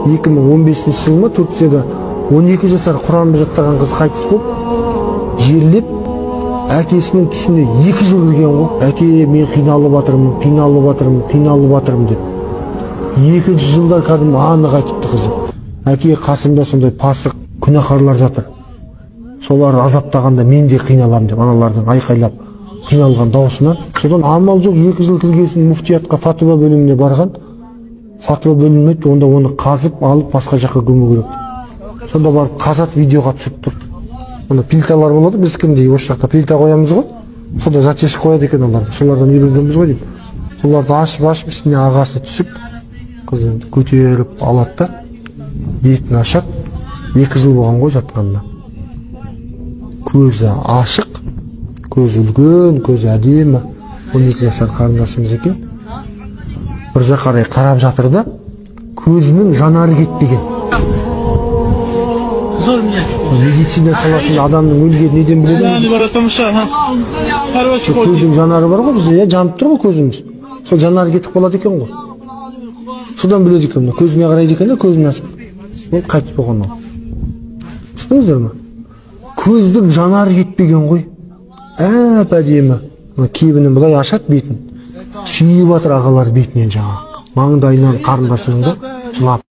2015 жыл ма Турцияда 12 жасар Құранды жаттаған қыз қайтыс болып, жерлеп, әкесінің түсіне 2 жыл кірген ғой. Әке, мен қиналып жатырмын деп. 2 жылда кәдімгі анық айтыпты қызы. Әке, қасымда сондай пасық күнәһарлар жатыр. Солар азаптағанда мен де қиналам деп, аналардың айқайлап қиналған даусынан. Содан амал жоқ, 2 жыл кіргесін муфтиятқа фатуа бөліміне барған. Фатуа бөлінмейді, онда оны қазып алып басқа жаққа көму керек. Сонда барып қазат видеоға түсіп тұр. Онда плиталар болады, біз кімдей осы жақта плита қоямыз ғой. Сонда затешік қояды екен олар. Солардан үйренгенбіз ғой деймін. Соларды ашып үстіне ағасы түсіп, қызды көтеріп алады да, бетін ашады. 2 жыл болған ғой жатқанына. Көзі ашық, көзі үлкен, көзі әдемі. 12 жасар қарындасымыз екен. Bir жаққа қарай қарап жатыр да, көзінің жанары кетпеген. Медицина саласында адамның өлгенін неден біледі? Көздің жанары бар ғой, бізде жанып тұр ғой көзіміз. Сол жанары кетіп қалады екен ғой. Содан біледі екен, көзіне қарайды екен де, көзін ашып. Ол қайтыс болған ол. Түсініңіздер ме? Көздің жанары кетпеген ғой. Әп-әдемі. Кебінін бұлай ашады бетін. Сүйіп жатыр ағалар бетінен жаңа. Маңдайынан қарындасының да жылап.